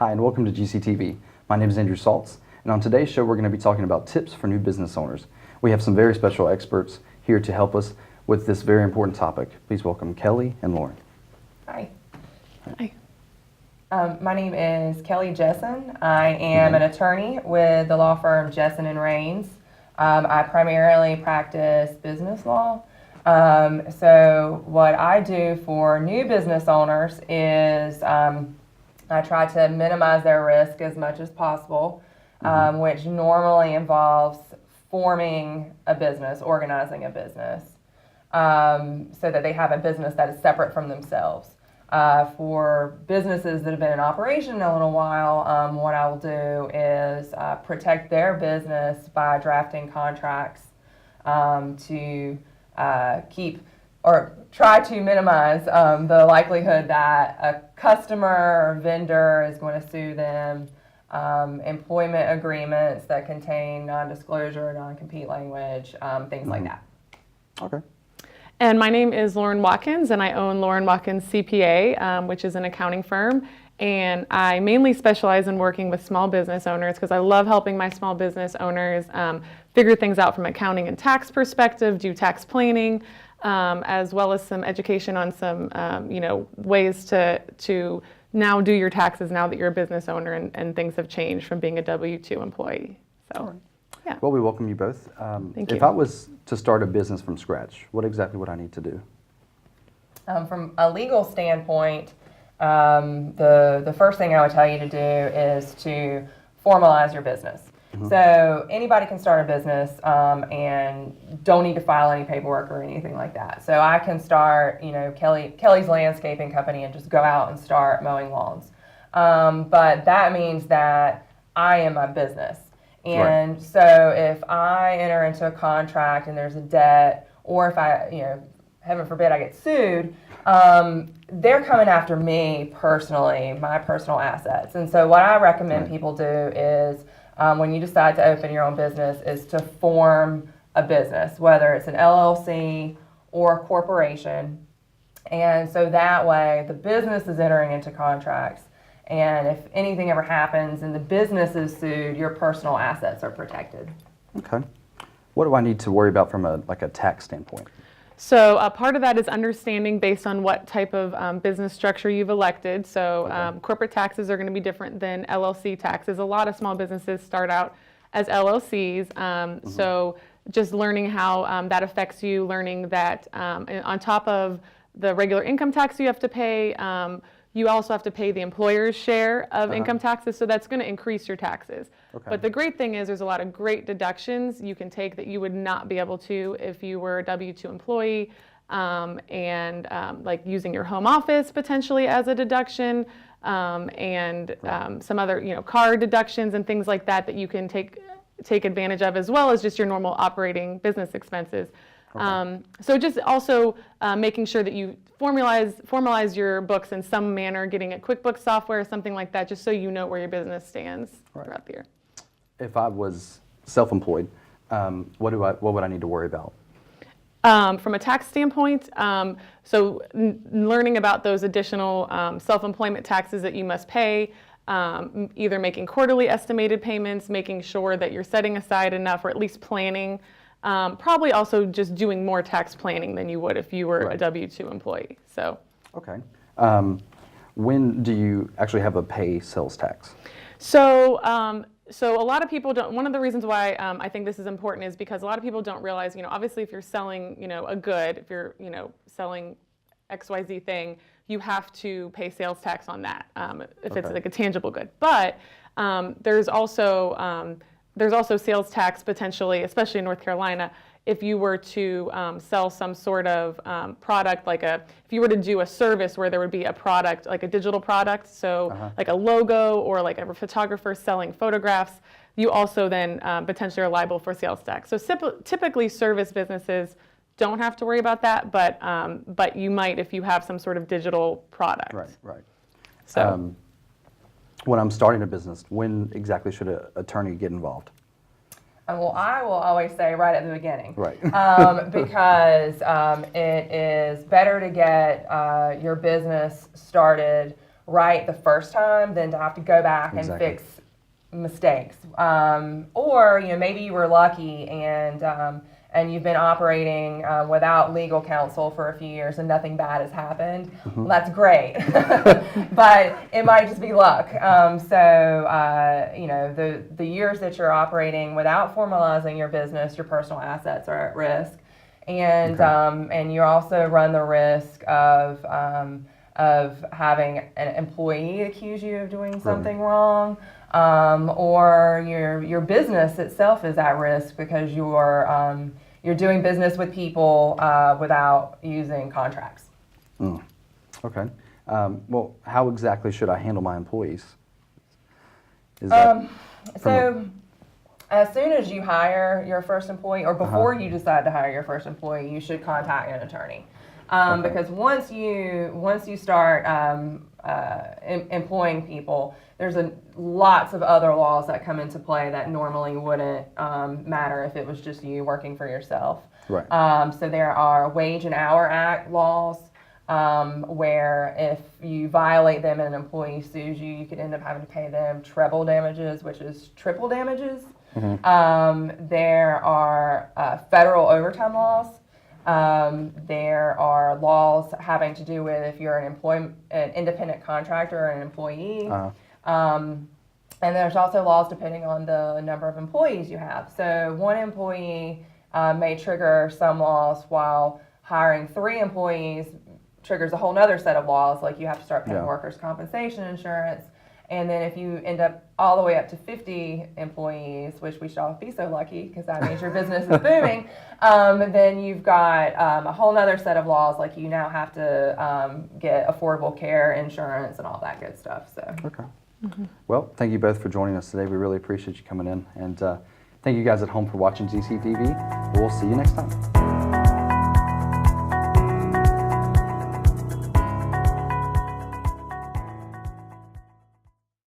Hi, and welcome to GCTV. My name is Andrew Saltz, and on today's show we're going to be talking about tips for new business owners. We have some very special experts here to help us with this very important topic. Please welcome Kelly and Lauren. Hi. Hi. My name is Kelly Jessen. I am an attorney with the law firm Jessen and Rains. I primarily practice business law. So what I do for new business owners is I try to minimize their risk as much as possible, which normally involves forming a business, organizing a business, so that they have a business that is separate from themselves. For businesses that have been in operation a little while, what I will do is protect their business by drafting contracts to keep or try to minimize the likelihood that a customer or vendor is going to sue them, employment agreements that contain non-disclosure, non-compete language, things like that. Okay. And my name is Lauren Watkins, and I own Lauren Watkins CPA, which is an accounting firm. And I mainly specialize in working with small business owners because I love helping my small business owners figure things out from accounting and tax perspective, do tax planning, as well as some education on some ways to now do your taxes now that you're a business owner and things have changed from being a W-2 employee. So. Yeah. Well, we welcome you both. Thank you. If I was to start a business from scratch, what exactly would I need to do? From a legal standpoint, the first thing I would tell you to do is to formalize your business. So anybody can start a business and don't need to file any paperwork or anything like that. So I can start, Kelly's landscaping company and just go out and start mowing lawns. But that means that I am a business. And so if I enter into a contract and there's a debt, or if I, heaven forbid, I get sued, they're coming after me personally, my personal assets. And so what I recommend people do is when you decide to open your own business is to form a business, whether it's an LLC or a corporation. And so that way the business is entering into contracts. And if anything ever happens and the business is sued, your personal assets are protected. Okay. What do I need to worry about from a tax standpoint? So part of that is understanding based on what type of business structure you've elected. So corporate taxes are going to be different than LLC taxes. A lot of small businesses start out as LLCs. So just learning how that affects you, learning that on top of the regular income tax you have to pay, you also have to pay the employer's share of income taxes, so that's going to increase your taxes. But the great thing is there's a lot of great deductions you can take that you would not be able to if you were a W-2 employee, and like using your home office potentially as a deduction, and some other car deductions and things like that you can take advantage of, as well as just your normal operating business expenses. So just also making sure that you formalize your books in some manner, getting a QuickBooks software or something like that, just so you know where your business stands throughout the year. If I was self-employed, what would I need to worry about? From a tax standpoint, so learning about those additional self-employment taxes that you must pay, either making quarterly estimated payments, making sure that you're setting aside enough, or at least planning. Probably also just doing more tax planning than you would if you were a W-2 employee. So. Okay. When do you actually have a pay sales tax? So, so a lot of people don't. One of the reasons why I think this is important is because a lot of people don't realize. Obviously, if you're selling, a good, if you're, selling XYZ thing, you have to pay sales tax on that if it's like a tangible good. But there's also sales tax potentially, especially in North Carolina, if you were to sell some sort of product, if you were to do a service where there would be a product, like a digital product, so like a logo or like a photographer selling photographs, you also then potentially are liable for sales tax. So typically service businesses don't have to worry about that, but you might if you have some sort of digital product. Right. So. When I'm starting a business, when exactly should an attorney get involved? Well, I will always say right at the beginning. Right. Because it is better to get your business started right the first time than to have to go back and Exactly. fix mistakes. Or maybe you were lucky and you've been operating without legal counsel for a few years and nothing bad has happened. Well, that's great, but it might just be luck. The years that you're operating without formalizing your business, your personal assets are at risk, and you also run the risk of having an employee accuse you of doing something wrong. Or your business itself is at risk because you're doing business with people without using contracts. Okay. Well, how exactly should I handle my employees? Is that So as soon as you hire your first employee, or before you decide to hire your first employee, you should contact an attorney. Because once you start employing people, there's lots of other laws that come into play that normally wouldn't matter if it was just you working for yourself. Right. So there are Wage and Hour Act laws where if you violate them and an employee sues you, you could end up having to pay them treble damages, which is triple damages. There are federal overtime laws. There are laws having to do with if you're an independent contractor or an employee. And there's also laws depending on the number of employees you have. So one employee may trigger some laws, while hiring 3 employees triggers a whole nother set of laws, like you have to start paying workers' compensation insurance. And then if you end up all the way up to 50 employees, which we should all be so lucky because that means your business is booming, then you've got a whole nother set of laws, like you now have to get affordable care insurance and all that good stuff. So. Okay. Well, thank you both for joining us today. We really appreciate you coming in. And thank you guys at home for watching GCTV. We'll see you next time.